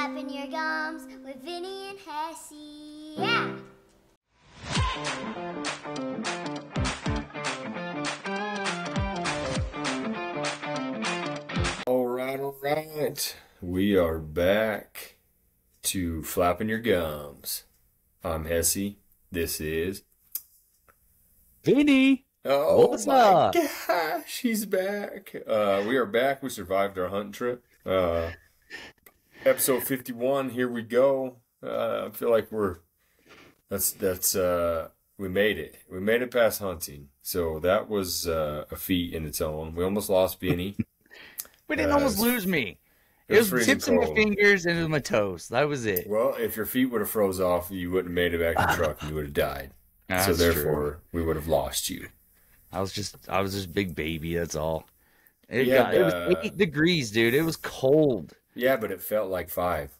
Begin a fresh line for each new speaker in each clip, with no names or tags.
Flapping your gums with Vinny and Hessey. Yeah!
All right. We are back to Flapping Your Gums. I'm Hessey. This is
Vinny.
Oh
What's
my
up?
gosh, he's back. We are back. We survived our hunting trip. Episode 51. Here we go. I feel like we made it. We made it past hunting. So that was a feat in its own. We almost lost Vinny.
We didn't almost lose me. It was tips of my fingers and it was my toes. That was it.
Well, if your feet would have froze off, you wouldn't have made it back to the truck and you would have died. So therefore, we would have lost you. I
was just big baby, that's all. It was 8 degrees, dude. It was cold.
Yeah, but it felt like 5.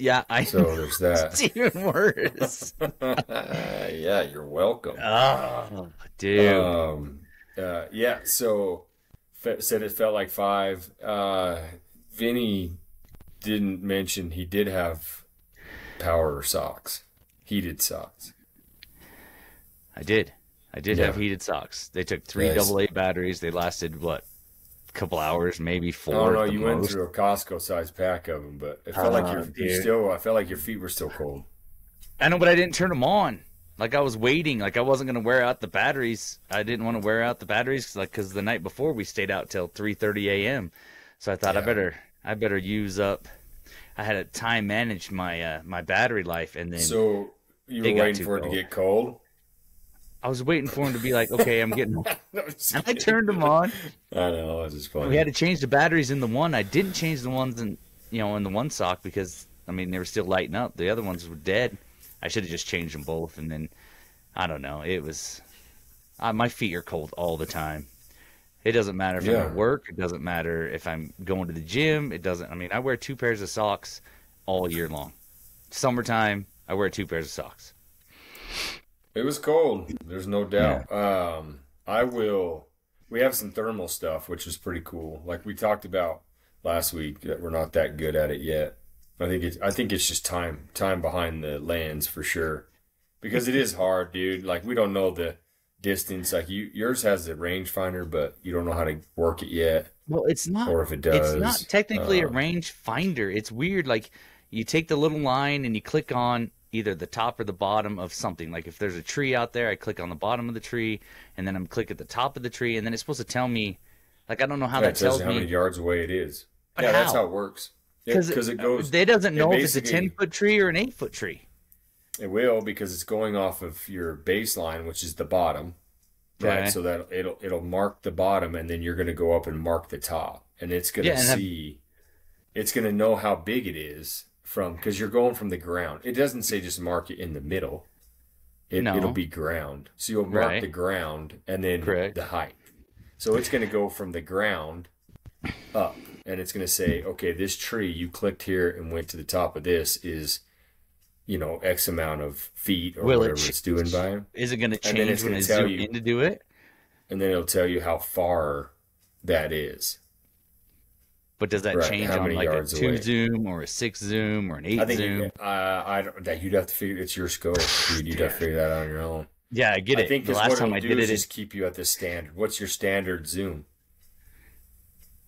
Yeah,
so there's that.
It's even worse.
Yeah, you're welcome.
Oh, dude.
Yeah, so said it felt like 5. Vinny didn't mention he did have power socks, heated socks.
I did have heated socks. They took 3 AA batteries. They lasted, what, a couple hours, maybe 4.
I don't know. You went through a Costco-sized pack of them, but it felt like I felt like your feet were still cold.
I know, but I didn't turn them on. Like I was waiting. Like I wasn't going to wear out the batteries. I didn't want to wear out the batteries because the night before we stayed out till 3:30 a.m. So I thought I better use up. I had to time manage my my battery life, and then
so you were waiting for it to get cold.
I was waiting for him to be like, okay, I'm getting. And I turned them on.
I know, it's just funny.
We had to change the batteries in the one. I didn't change the ones in the one sock because they were still lighting up. The other ones were dead. I should have just changed them both, and then I don't know. It was my feet are cold all the time. It doesn't matter if I'm at work. It doesn't matter if I'm going to the gym. It doesn't. I wear 2 pairs of socks all year long. Summertime, I wear 2 pairs of socks.
It was cold. There's no doubt. Yeah. We have some thermal stuff, which is pretty cool. Like we talked about last week, that we're not that good at it yet. I think it's just time behind the lens for sure, because it is hard, dude. Like we don't know the distance. Like yours has a rangefinder, but you don't know how to work it yet.
Well, it's not.
Or if it does,
it's not technically a rangefinder. It's weird. Like you take the little line and you click on either the top or the bottom of something. Like if there's a tree out there, I click on the bottom of the tree, and then I'm click at the top of the tree, and then it's supposed to tell me. Like I don't know how that tells me
how many yards away it is.
But
yeah, that's how it works. Because it goes.
It doesn't know if it's a 10-foot tree or an 8-foot tree.
It will, because it's going off of your baseline, which is the bottom, right? Okay. So that it'll mark the bottom, and then you're going to go up and mark the top, and it's going to see. It's going to know how big it is because you're going from the ground. It doesn't say just mark it in the middle. It'll be ground. So you'll mark the ground and then the height. So it's going to go from the ground up. And it's going to say, okay, this tree, you clicked here and went to the top of this is, X amount of feet or whatever it's doing by him.
Is it going to change when I zoom in to do it?
And then it'll tell you how far that is.
But does that change on like a 2 zoom or a 6 zoom or an 8 zoom?
You'd have to figure. It's your scope, dude. You'd have to figure that out on your own.
Yeah, I get it.
I think the last time I did it is keep you at the standard. What's your standard zoom?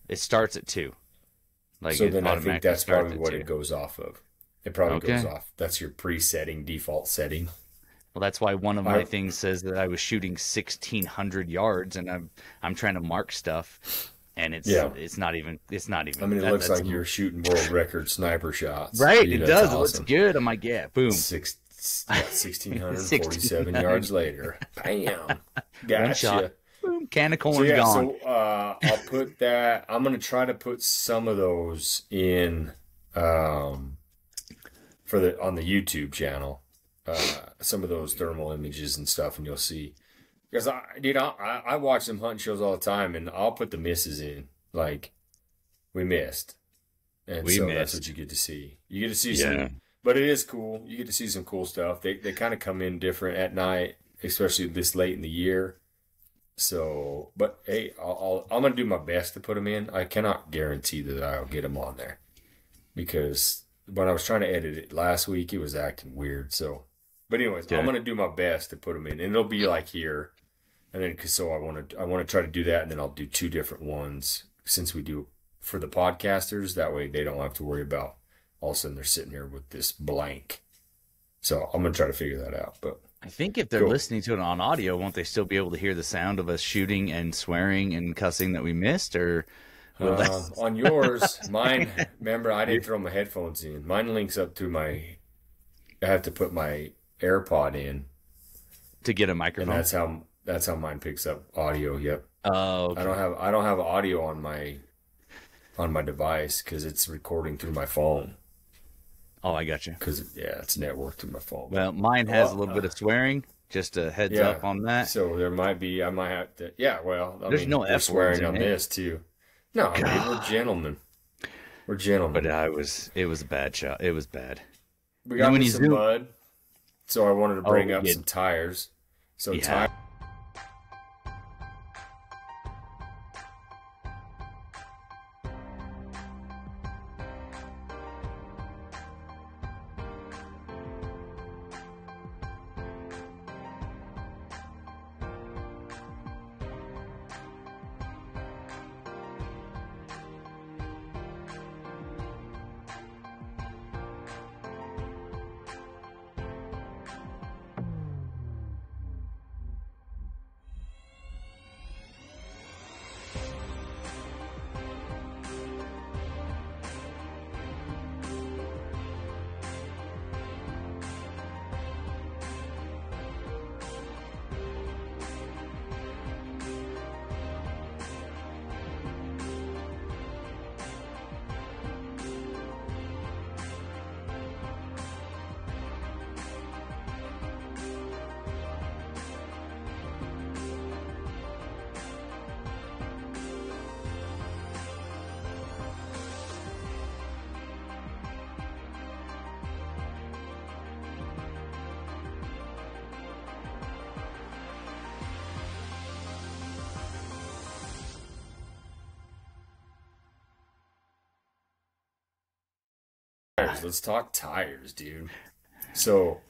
It starts at 2.
So then I think that's probably what it goes off of. It probably goes off. That's your pre-setting, default setting.
Well, that's why one of my things says that I was shooting 1,600 yards, and I'm trying to mark stuff, and it's not even.
It looks like you're shooting world record sniper shots.
Right, dude, it does. Awesome. It looks good. I'm like, yeah, boom.
1,647 yards later. Bam. Gotcha.
Boom, can of corn's gone.
So I'll put that. I'm gonna try to put some of those in on the YouTube channel. Some of those thermal images and stuff, and you'll see. Because I watch them hunting shows all the time, and I'll put the misses in. Like we missed, and that's what you get to see. You get to see some, but it is cool. You get to see some cool stuff. They kind of come in different at night, especially this late in the year. So, but hey, I'm going to do my best to put them in. I cannot guarantee that I'll get them on there because when I was trying to edit it last week, it was acting weird. So, but anyways, I'm gonna do my best to put them in, and it'll be like here, and then so I want to try to do that, and then I'll do 2 different ones since we do for the podcasters. That way they don't have to worry about all of a sudden they're sitting here with this blank. So I'm gonna try to figure that out. But
I think if they're listening to it on audio, won't they still be able to hear the sound of us shooting and swearing and cussing that we missed? Or
on yours, mine, remember, I didn't throw my headphones in. Mine links up to I have to put my AirPod in
to get a microphone.
And that's how mine picks up audio. Yep.
Oh, okay.
I don't have audio on my device because it's recording through my phone.
Oh, I got you.
Because it's networked through my phone.
Well, mine has a little bit of swearing. Just a heads up on that.
So there might be. I might have to. Yeah. Well,
there's no F
swearing on this too. No, I mean, we're gentlemen. We're gentlemen.
But it was a bad shot. It was bad.
We got some mud, so I wanted to bring up some tires. So tires. Let's talk tires, dude. So,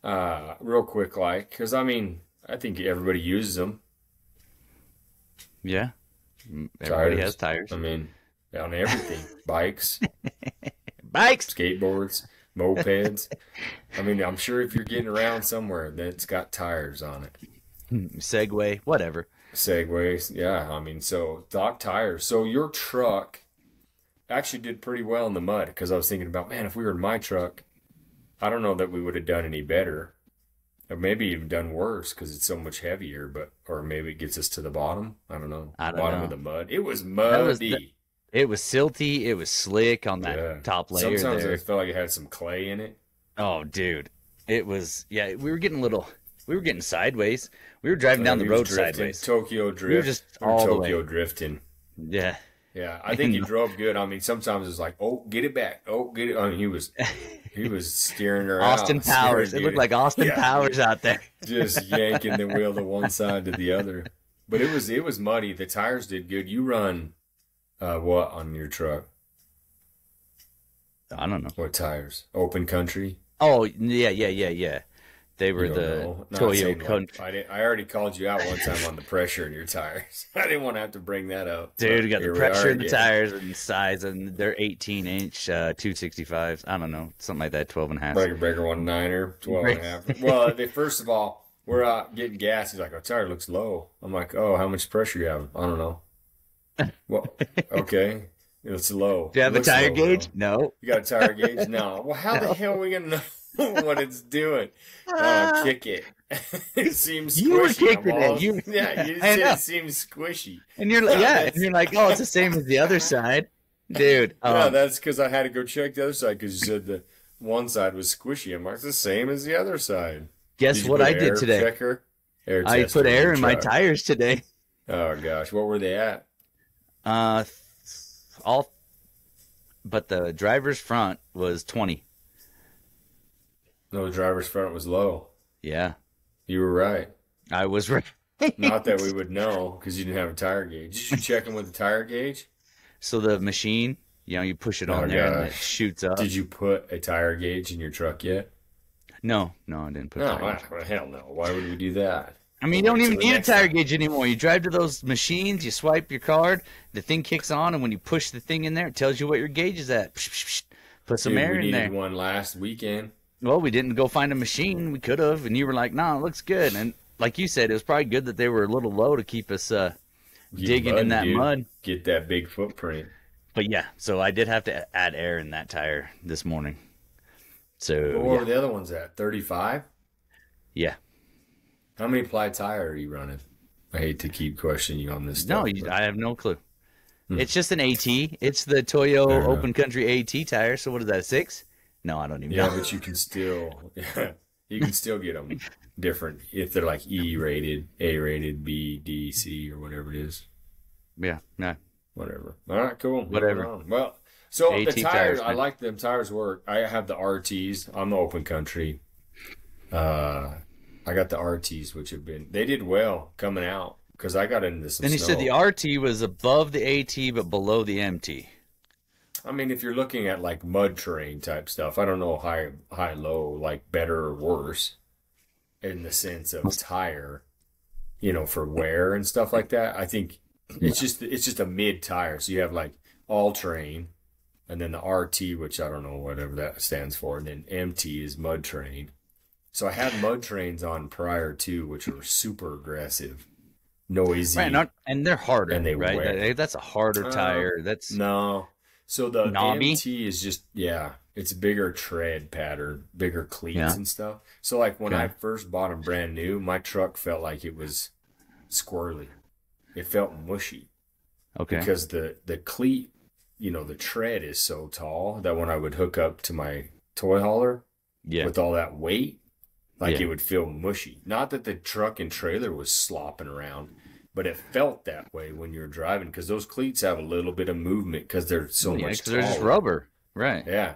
real quick, because I mean, I think everybody uses them.
Yeah, everybody has tires.
I mean, on everything, bikes, skateboards, mopeds. I mean, I'm sure if you're getting around somewhere, then it's got tires on it.
Segway, whatever.
Segways, yeah. I mean, so stock tires. So your truck actually did pretty well in the mud because I was thinking about, man, if we were in my truck, I don't know that we would have done any better, or maybe even done worse because it's so much heavier. Or maybe it gets us to the bottom. I don't know. Bottom of the mud. It was muddy.
It was silty. It was slick on that top layer.
Sometimes I felt like it had some clay in it.
Oh, dude, it was. Yeah, we were getting sideways. We were driving down the road sideways.
Tokyo drift.
We were just all
Tokyo drifting.
Yeah.
Yeah, I think he drove good. I mean, sometimes it's like, oh, get it back. Oh, get it. I mean, he was steering her
Austin Powers. It looked like Austin Powers out there.
Just yanking the wheel to one side to the other. But it was muddy. The tires did good. You run what on your truck?
I don't know.
What tires? Open country?
Oh, yeah. They were the Toyo Country.
I already called you out one time on the pressure in your tires. I didn't want to have to bring that up.
Dude, we got the pressure in the tires and size, and they're 18-inch 265s. I don't know, something like that, 12 and a half.
Breaker 1.9er, 12 and a half. Well, first of all, we're out getting gas. He's like, "Oh, tire looks low." I'm like, "Oh, how much pressure you have?" "I don't know." Well, okay. It's low.
Do you have a tire gauge? No.
You got a tire gauge? No. Well, how the hell are we going to know what it's doing? Kick it. It seems squishy.
You were kicking it.
You said it seems squishy.
And you're like, and you're like, oh, it's the same as the other side. Dude.
Yeah, that's because I had to go check the other side because you said the one side was squishy. I'm like, it's the same as the other side.
Guess what I did today? I put air in my tires today.
Oh, gosh. What were they at?
But the driver's front was 20.
No, the driver's front was low.
Yeah.
You were right.
I was right.
Not that we would know because you didn't have a tire gauge. Did you check them with the tire gauge?
So the machine You know, you push it on there and it shoots up.
Did you put a tire gauge in your truck yet?
No, I didn't put a tire gauge.
Well, hell no. Why would we do that?
I mean, you don't even need a tire gauge anymore. You drive to those machines, you swipe your card, the thing kicks on, and when you push the thing in there, it tells you what your gauge is at. Put some air in there.
We needed one last weekend.
Well, we didn't go find a machine. We could have, and you were like, "No, it looks good." And like you said, it was probably good that they were a little low to keep us digging in that mud.
Get that big footprint.
But yeah, so I did have to add air in that tire this morning. So
what were the other ones at? 35?
Yeah.
How many ply tire are you running? I hate to keep questioning you on this stuff.
No, I have no clue. It's just an AT. It's the Toyo Open Country AT tire. So what is that, a 6? No, I don't even know.
Yeah, but you can still get them different if they're like E rated, A rated, B, D, C, or whatever it is.
Yeah, no.
Whatever. All right, cool.
Whatever.
Well, so
AT
the tires, I
man.
like them tires work. I have the RTs. I'm the Open Country. I got the RTs, which they did well coming out because I got into some
Then he
snow.
said the RT was above the AT but below the MT.
I mean, if you're looking at like mud terrain type stuff, I don't know high, low, like better or worse in the sense of tire, for wear and stuff like that. I think it's just a mid tire. So you have like all terrain and then the RT, which I don't know, whatever that stands for. And then MT is mud terrain. So I had mud terrains on prior to, which were super aggressive, noisy.
Right, and they're harder,
and they
right?
wear.
That's a harder tire.
No. So the
knobby?
MT is just, it's bigger tread pattern, bigger cleats and stuff. So like when I first bought them brand new, my truck felt like it was squirrely. It felt mushy.
Okay.
Because the cleat, the tread is so tall that when I would hook up to my toy hauler with all that weight, it would feel mushy. Not that the truck and trailer was slopping around, but it felt that way when you're driving because those cleats have a little bit of movement because they're so much taller.
They're just rubber. Right.
Yeah.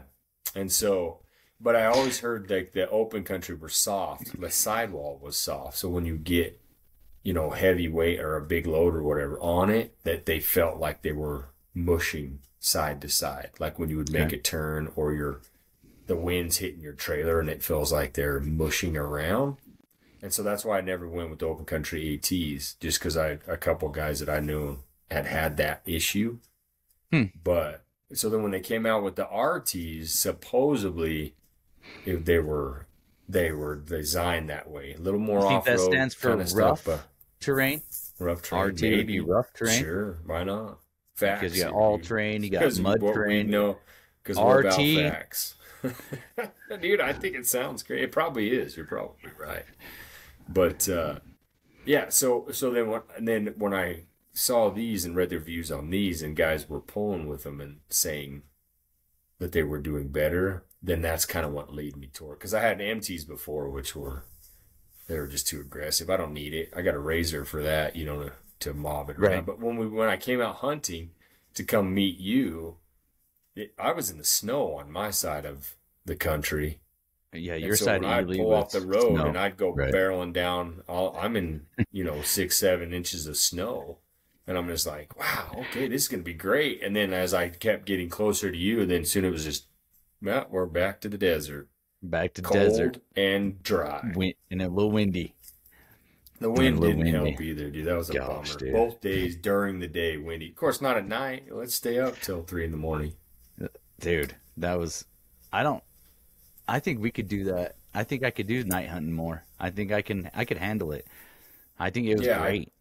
And so, but I always heard like the Open Country were soft. The sidewall was soft. So when you get, heavy weight or a big load or whatever on it, that they felt like they were mushing side to side. Like when you would make a turn or the wind's hitting your trailer and it feels like they're mushing around. And so that's why I never went with the Open Country ATs, just because a couple guys that I knew had that issue. But so then when they came out with the RTs, supposedly they were designed that way, a little more off-road.
That stands for rough terrain.
Rough terrain,
RT would be rough terrain.
Sure, why not? Facts.
Because you got all terrain, you got mud terrain.
No, because we're about facts. Dude, I think it sounds great. It probably is. You're probably right. But so then when I saw these and read the reviews on these and guys were pulling with them and saying that they were doing better, then that's kind of what led me toward. Because I had MTs before, they were just too aggressive. I don't need it. I got a razor for that, to mob it around.
Right.
But when I came out hunting to come meet you, I was in the snow on my side of the country.
Yeah, your side
I'd
usually
pull off the road
snow.
and I'd go barreling down. I'm in 6-7 inches of snow, and I'm just like, wow, okay, this is gonna be great. And then as I kept getting closer to you, then soon it was just, we're back to the desert.
Back to
Cold
desert
and dry,
and a little windy.
The wind didn't help either, dude. That was a bummer.
Dude.
Both days during the day, windy. Of course, not at night. Let's stay up till 3 a.m.
Dude, that was. I think we could do that. I think I could do night hunting more. I think I could handle it. I think it was great.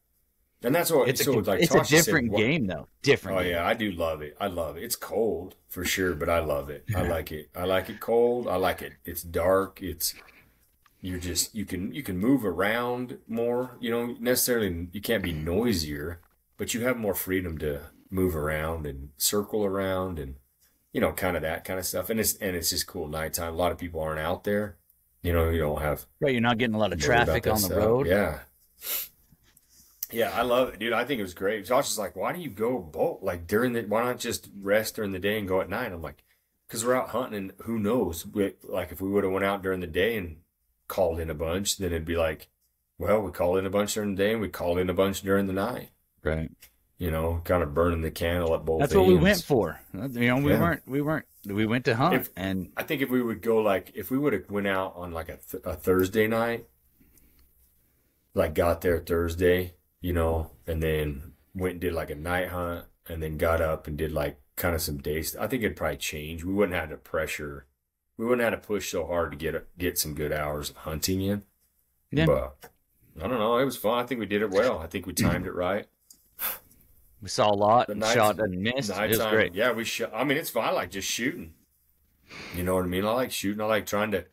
And that's what
it's a different game though. Different.
Oh
game.
yeah, I do love it. I love it. It's cold for sure, but I love it. I like it. I like it cold. I like it. It's dark. You can move around more. Necessarily you can't be noisier, but you have more freedom to move around and circle around and kind of that kind of stuff. And it's just cool nighttime. A lot of people aren't out there. You don't have
right. You're not getting a lot of traffic on the road.
Yeah. Yeah, I love it, dude. I think it was great. Josh is like, why do you go both? Like why not just rest during the day and go at night? I'm like, because we're out hunting and who knows? Like if we would have went out during the day and called in a bunch, then it'd be like, well, we called in a bunch during the day and we called in a bunch during the night.
Right.
You know, kind of burning the candle at both ends.
That's what we went for. You know, we went to hunt. And
I think if we would go, like, if we would have went out on like a Thursday night, like got there Thursday, you know, and then went and did like a night hunt and then got up and did like kind of some days, I think it'd probably change. We wouldn't have to pressure. We wouldn't have to push so hard to get some good hours of hunting in. Yeah. But I don't know. It was fun. I think we did it well. I think we timed it right.
We saw a lot, shot and missed. It was great.
Yeah, we shot. I mean, it's fun. I like just shooting. You know what I mean? I like shooting. I like trying to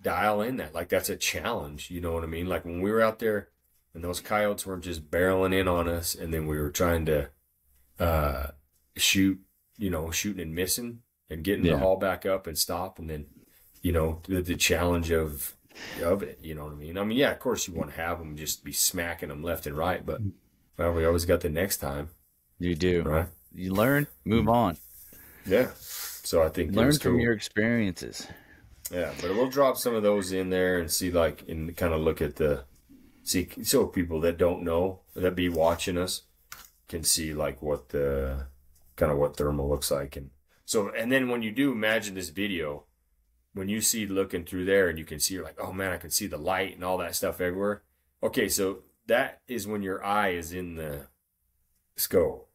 dial in that. Like, that's a challenge. You know what I mean? Like, when we were out there and those coyotes weren't just barreling in on us, and then we were trying to shoot, you know, shooting and missing and getting the haul back up and stop, and then, you know, the challenge of it. You know what I mean? I mean, yeah, of course you want to have them just be smacking them left and right, but well, we always got the next time.
You do.
Right.
You learn, move on.
Yeah. So I think
learn from your experiences.
Yeah, but we'll drop some of those in there and see, like, and kind of look at so people that don't know, that be watching us, can see like what thermal looks like. And so, and then when you do imagine this video, when you see looking through there and you can see, you're like, oh man, I can see the light and all that stuff everywhere. Okay, so that is when your eye is in the scope.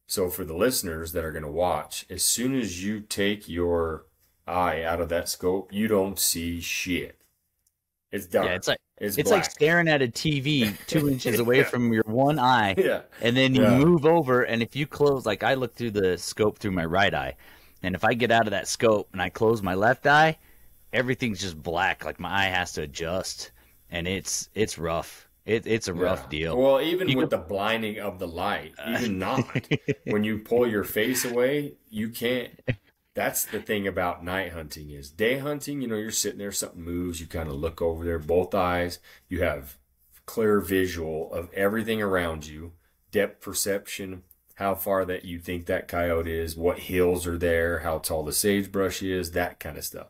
So for the listeners that are going to watch, as soon as you take your eye out of that scope, you don't see shit. It's dark. Yeah,
it's like staring at a TV 2 inches away from your one eye.
Yeah.
And then you move over, and if you close, like I look through the scope through my right eye, and if I get out of that scope and I close my left eye, everything's just black. Like my eye has to adjust, and it's rough. It's a rough deal.
Well, even with the blinding of the light, even not, when you pull your face away, you can't. That's the thing about night hunting is day hunting, you know, you're sitting there, something moves, you kind of look over there, both eyes, you have clear visual of everything around you, depth perception, how far that you think that coyote is, what hills are there, how tall the sagebrush is, that kind of stuff.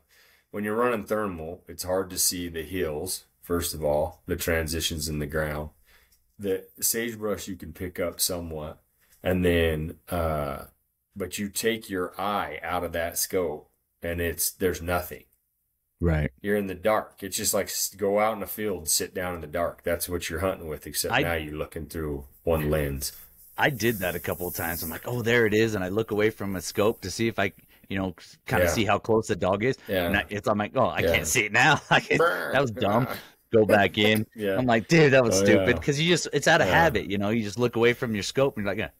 When you're running thermal, it's hard to see the hills. First of all, the transitions in the ground. The sagebrush you can pick up somewhat. And then, but you take your eye out of that scope and there's nothing.
Right.
You're in the dark. It's just like go out in the field, sit down in the dark. That's what you're hunting with, except now you're looking through one lens.
I did that a couple of times. I'm like, oh, there it is. And I look away from a scope to see if I, you know, kind of see how close the dog is.
Yeah.
And I'm like, oh, I can't see it now. That was dumb. Go back in.
Yeah.
I'm like, dude, that was stupid. Because it's out of habit, you know. You just look away from your scope and you're like,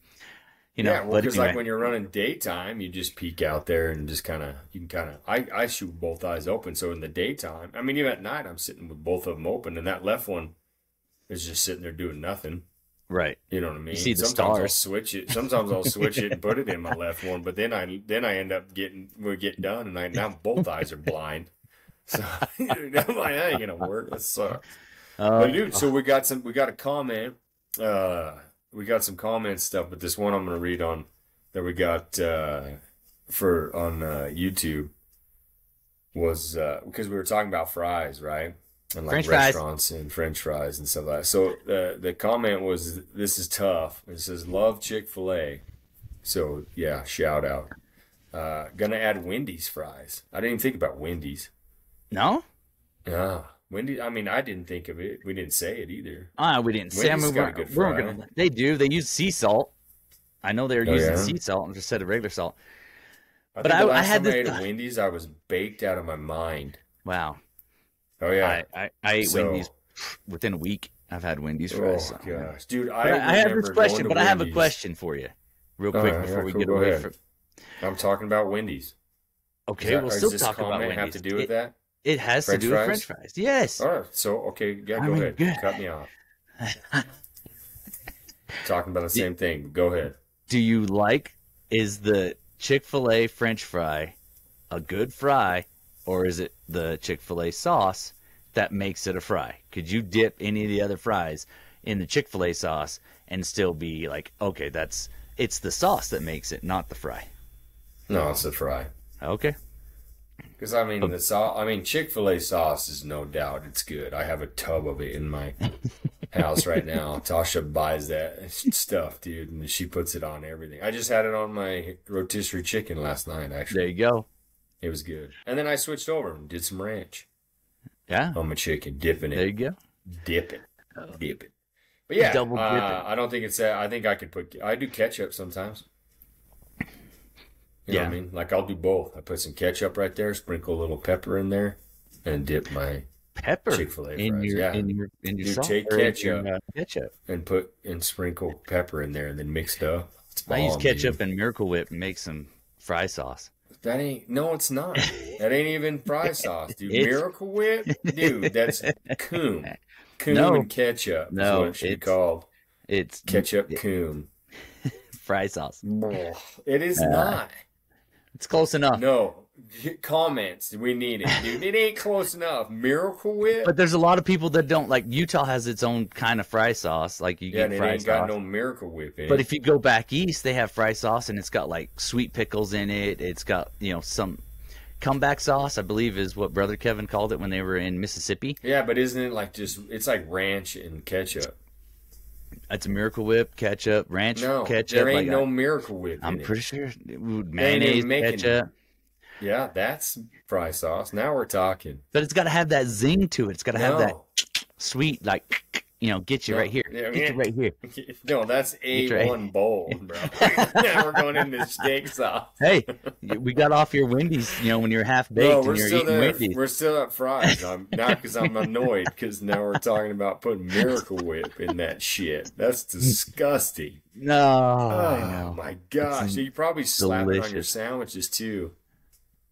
you know.
Yeah, well, because like when you're running daytime, you just peek out there and just I shoot both eyes open. So in the daytime, I mean, even at night, I'm sitting with both of them open, and that left one is just sitting there doing nothing.
Right.
You know what I mean?
You see the
Sometimes
stars.
I'll switch it. Sometimes I'll switch it and put it in my left one, but then I end up we get done, and now both eyes are blind. So I'm like, that ain't gonna work. That sucks. But dude, so we got a comment. We got some comment stuff, but this one I'm gonna read on that we got on YouTube was because we were talking about fries, right? And like
French
restaurants and French fries and stuff like that. So the comment was, "This is tough." It says, "Love Chick-fil-A." So yeah, shout out. Gonna add Wendy's fries. I didn't even think about Wendy's.
No?
Yeah. Wendy's, I mean, I didn't think of it. We didn't say it either.
We didn't say it. They do. They use sea salt. I know they're using sea salt instead of regular salt.
But I had this. I ate at Wendy's, I was baked out of my mind.
Wow.
Oh, yeah.
I ate Wendy's within a week. I've had Wendy's fries.
Oh, gosh. Dude,
I have this question, but I have a question for you real quick before we get away from.
I'm talking about Wendy's.
Okay, we'll still talk about Wendy's.
Have to do with that?
It has to do with French fries. Yes.
All right. So, okay. Yeah, go ahead. Good. Cut me off. Talking about the same thing. Go ahead.
Is the Chick-fil-A French fry a good fry, or is it the Chick-fil-A sauce that makes it a fry? Could you dip any of the other fries in the Chick-fil-A sauce and still be like, okay, it's the sauce that makes it, not the fry?
No, it's the fry.
Okay.
Because I mean the sauce. I mean Chick-fil-A sauce is no doubt it's good. I have a tub of it in my house right now. Tasha buys that stuff, dude, and she puts it on everything. I just had it on my rotisserie chicken last night. Actually,
There you go.
it was good. And then I switched over and did some ranch
Yeah.
on my chicken, dipping
There you
it,
go.
dip it, dip it. But yeah,
Double dip it.
I don't think it's. I think I could put. I do ketchup sometimes. You know what I mean? Like I'll do both. I put some ketchup right there, sprinkle a little pepper in there, and dip my
Pepper
Chick-fil-A
in
fries.
your
Yeah.
in your
You
sauce,
take
or in
ketchup.
your, ketchup.
and sprinkle pepper in there and then mix it up. It's
I use
bomb,
ketchup
dude.
and Miracle Whip and make some fry sauce.
That ain't no, it's not. That ain't even fry sauce, dude.
It's-
Miracle Whip, dude. That's coon
No.
and ketchup. Is
No,
what it should be
it's-
called.
It's
Ketchup coon.
fry sauce.
It is not.
It's close enough.
No. Comments. We need it, dude. It ain't close enough. Miracle Whip.
But there's a lot of people that don't like. Utah has its own kind of fry sauce. Like you
Yeah,
get
and it
fry
ain't got
sauce.
no Miracle Whip in
But
it.
if you go back east, they have fry sauce, and it's got like sweet pickles in it. It's got some comeback sauce, I believe, is what Brother Kevin called it when they were in Mississippi.
Yeah, but isn't it like it's like ranch and ketchup?
It's a Miracle Whip, ketchup, ranch,
No,
ketchup.
there ain't
like
no Miracle Whip
I'm
in it.
pretty sure mayonnaise,
making-
ketchup.
Yeah, that's fry sauce. Now we're talking.
But it's got to have that zing to it. It's got to have that
No.
sweet, like, get you
No.
right here.
Yeah,
Get you right here.
No, that's
Get right.
A1 bowl, bro. Now we're going into steak sauce.
Hey, we got off your Wendy's, when you're half
No,
baked
we're
and you're
still
eating
there.
Wendy's.
We're still at fries. I'm not because I'm annoyed because now we're talking about putting Miracle Whip in that shit. That's disgusting.
No, I
Oh
know.
my gosh! You probably slap it on your
delicious.
sandwiches too.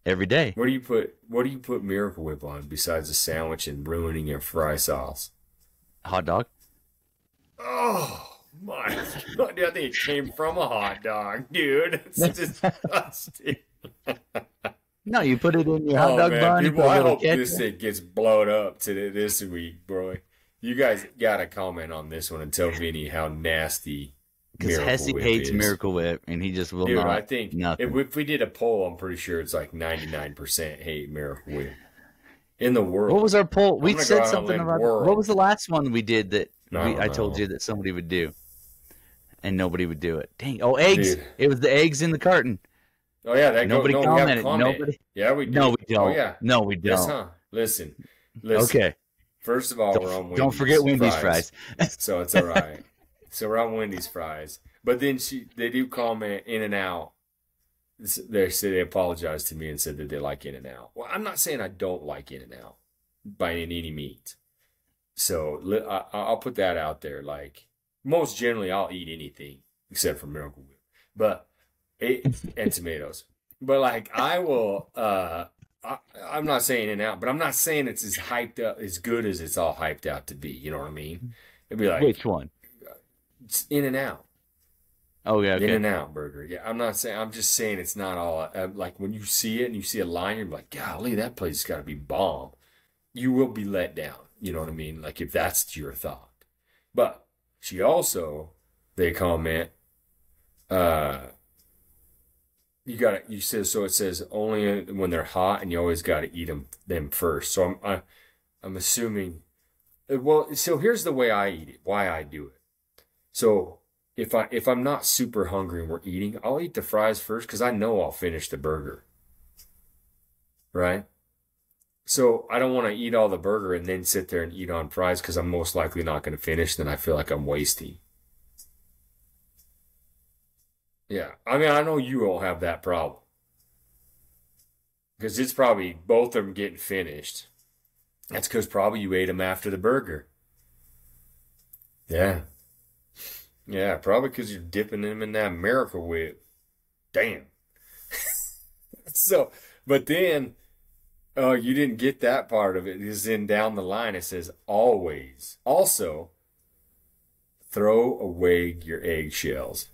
Every day.
What do you put Miracle Whip on besides a sandwich and ruining your fry sauce?
Hot dog.
Oh my god! I think it came from a hot dog, dude. It's disgusting.
No, you put it in your hot
Oh
dog
man,
bun. You
people!
put a
I
little
hope this
ketchup.
thing gets blown up this week, bro. You guys gotta comment on this one and tell Vinny how nasty
Because
Miracle
Hessey
Whip
hates
is.
Miracle Whip, and he just will
Dude,
not.
I think
nothing.
if we did a poll, I'm pretty sure it's like 99% hate Miracle Whip in the world.
What was our poll? We
gonna go
said
out on a
something
limb,
about.
world.
What was the last one we did that
I don't
I told
know.
you that somebody would do, and nobody would do it? Dang! Oh, eggs!
Dude.
It was the eggs in the carton.
Oh yeah, that
Nobody
no, we have
commented.
comment.
Nobody-
Yeah, we do.
No, we don't.
Oh yeah.
No, we don't.
Yes, huh? Listen.
Okay.
First of all, we're on Wendy's.
Don't forget Wendy's fries.
So it's all right. So we're on Wendy's fries. But then they do comment In-N-Out. They apologized to me and said that they like In-N-Out. Well, I'm not saying I don't like In-N-Out by any means. So I'll put that out there. Like most generally, I'll eat anything except for Miracle Whip, and tomatoes. But like I will. I'm not saying In-N-Out, but I'm not saying it's as hyped up, as good as it's all hyped out to be. You know what I mean? It'd be like
Which one?
it's In-N-Out.
Oh yeah. Okay.
In-N-Out burger. Yeah, I'm not saying. I'm just saying it's not all like when you see it and you see a line, you're like, golly, that place has got to be bomb. You will be let down. You know what I mean? Like if that's your thought. But she also, they comment, you said, so it says only when they're hot and you always got to eat them first. So I'm assuming, well, so here's the way I eat it, why I do it. So if I'm not super hungry and we're eating, I'll eat the fries first because I know I'll finish the burger. Right? So I don't want to eat all the burger and then sit there and eat on fries because I'm most likely not going to finish. Then I feel like I'm wasting. Yeah. I mean, I know you won't have that problem. Because it's probably both of them getting finished. That's because probably you ate them after the burger. Yeah. Yeah, probably because you're dipping them in that Miracle Whip. Damn. So, but then, oh, you didn't get that part of it. It's in down the line. It says always. Also, throw away your eggshells.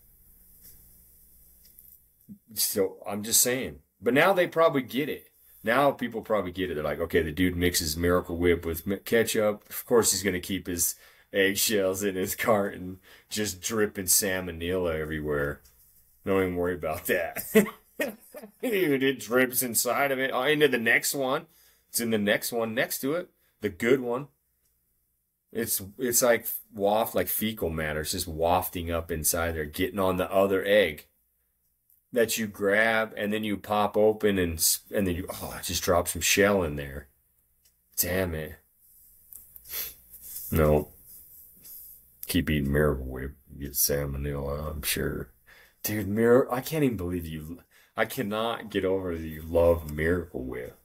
So I'm just saying. But now they probably get it. Now people probably get it. They're like, okay, the dude mixes Miracle Whip with ketchup. Of course he's going to keep his eggshells in his carton, just dripping salmonella everywhere. Don't even worry about that. Dude, it drips inside of it. Oh, into the next one. It's in the next one next to it. The good one. It's like like fecal matter. It's just wafting up inside there, getting on the other egg that you grab, and then you pop open, and then it just drops some shell in there. Damn it. No. Keep eating Miracle Whip. Get salmonella, I'm sure. Dude, I can't even believe I cannot get over that you love Miracle Whip.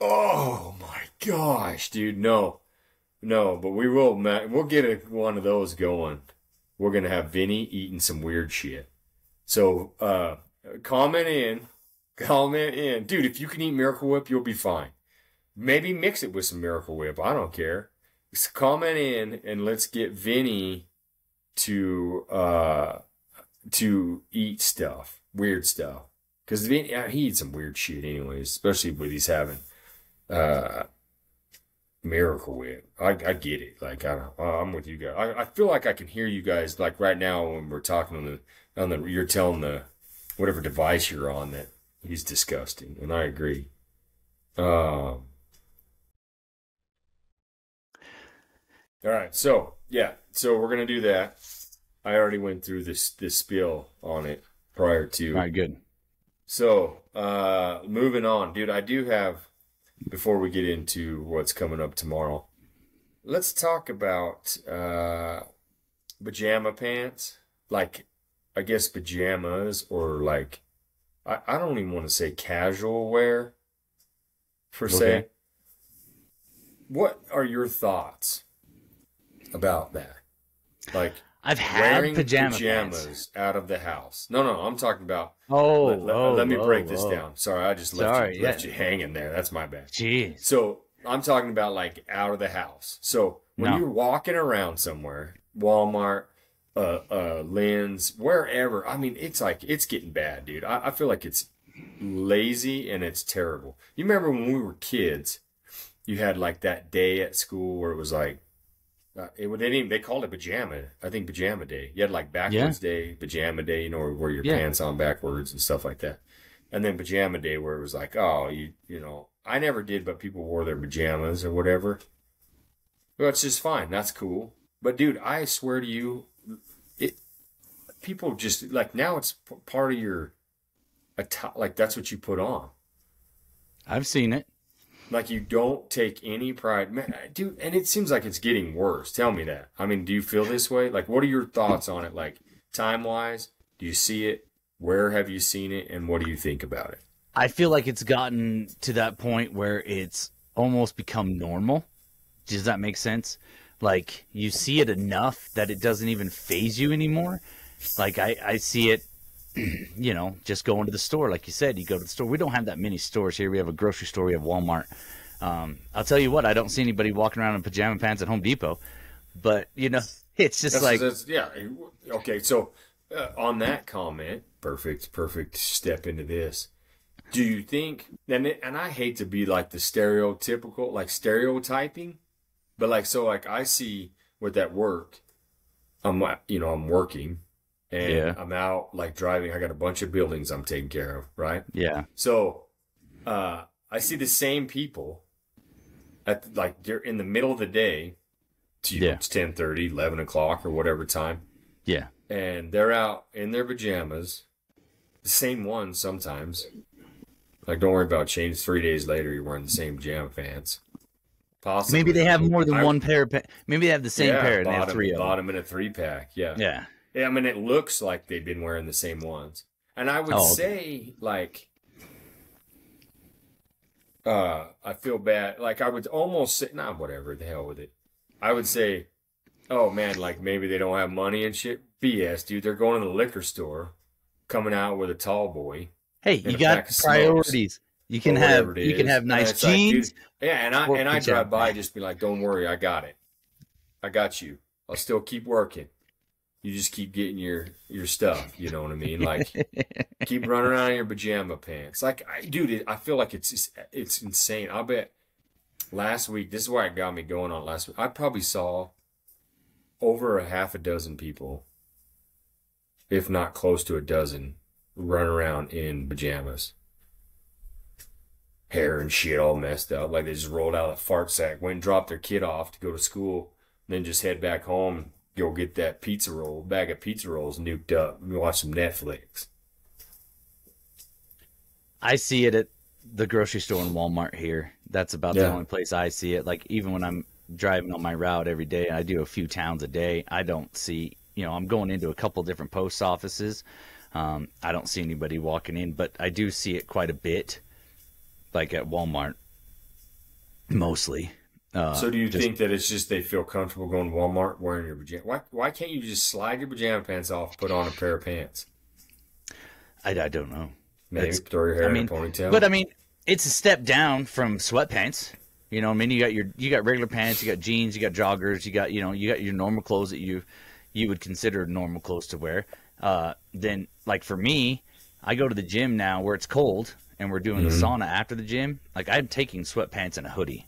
Oh my gosh, dude. No, but we'll get one of those going. We're going to have Vinny eating some weird shit. So, comment in. Dude, if you can eat Miracle Whip, you'll be fine. Maybe mix it with some Miracle Whip. I don't care. Just comment in and let's get Vinny to eat stuff, weird stuff. Because he eats some weird shit anyways, especially when he's having Miracle Whip. I get it. Like, I'm with you guys. I feel like I can hear you guys, like right now when we're talking you're telling the whatever device you're on that he's disgusting, and I agree. All right, so we're gonna do that. I already went through this spiel on it prior to.
All right, good.
So, moving on, dude. I do have, before we get into what's coming up tomorrow, let's talk about pajama pants. Like, I guess pajamas, or like, I don't even want to say casual wear per se. What are your thoughts about that? Like,
I've had
wearing
pajamas
pants out of the house. No, I'm talking about.
Let
me break this down. Sorry, I just left you hanging there. That's my bad.
Jeez.
So I'm talking about like out of the house. So when you're walking around somewhere, Walmart, Lynn's, wherever. I mean, it's like, it's getting bad, dude. I feel like it's lazy and it's terrible. You remember when we were kids, you had like that day at school where it was like, they called it pajama. I think pajama day. You had like backwards day, pajama day, you know, where you wear your pants on backwards and stuff like that. And then pajama day where it was like, oh, you know, I never did, but people wore their pajamas or whatever. Well, it's just fine. That's cool. But dude, I swear to you, people just like, now it's part of your, like that's what you put on.
I've seen it.
Like, you don't take any pride. Man, dude, and it seems like it's getting worse. Tell me that. I mean, do you feel this way? Like, what are your thoughts on it? Like, time-wise, do you see it? Where have you seen it? And what do you think about it?
I feel like it's gotten to that point where it's almost become normal. Does that make sense? Like, you see it enough that it doesn't even faze you anymore. Like, I see it, you know, just going to the store. Like you said, you go to the store. We don't have that many stores here. We have a grocery store. We have Walmart. I'll tell you what, I don't see anybody walking around in pajama pants at Home Depot. But, you know, it's just
Okay, so on that comment, perfect step into this. Do you think, and I hate to be like the stereotypical, like stereotyping, but like, so like I see with that work, I'm working. And I'm out like driving. I got a bunch of buildings I'm taking care of, right?
Yeah.
So I see the same people at like they're in the middle of the day. It's 10:30, 11 o'clock or whatever time.
Yeah.
And they're out in their pajamas. The same ones sometimes. Like, don't worry about change. 3 days later, you're wearing the same pajama pants. Possibly.
Maybe they have more than one pair of pants. Maybe they have the same pair and they have three of them.
Bottom in a 3-pack. Yeah.
Yeah.
Yeah, I mean, it looks like they've been wearing the same ones. And I would say, like, I feel bad. Like, I would almost say, nah, whatever, the hell with it. I would say, oh, man, like, maybe they don't have money and shit. BS, dude. They're going to the liquor store, coming out with a tall boy.
Hey, you got priorities. You can have nice jeans.
Like, dude, and I drive by, just be like, don't worry, I got it. I got you. I'll still keep working. You just keep getting your stuff, you know what I mean? Like, keep running around in your pajama pants. Like, dude, I feel like it's insane. I'll bet last week, this is why it got me going on last week. I probably saw over a half a dozen people, if not close to a dozen, run around in pajamas. Hair and shit all messed up. Like they just rolled out a fart sack, went and dropped their kid off to go to school, and then just head back home, go get that bag of pizza rolls nuked up, and watch some Netflix.
I see it at the grocery store and Walmart here. That's about the only place I see it. Like even when I'm driving on my route every day, I do a few towns a day. I don't see, I'm going into a couple different post offices. I don't see anybody walking in, but I do see it quite a bit, like at Walmart, mostly.
So do you think that it's just they feel comfortable going to Walmart wearing your pajamas? Why can't you just slide your pajama pants off, put on a pair of pants?
I don't know.
Maybe throw your hair in a ponytail.
But it's a step down from sweatpants. You got regular pants, you got jeans, you got joggers, you got your normal clothes that you would consider normal clothes to wear. Then like for me, I go to the gym now where it's cold and we're doing the sauna after the gym. Like I'm taking sweatpants and a hoodie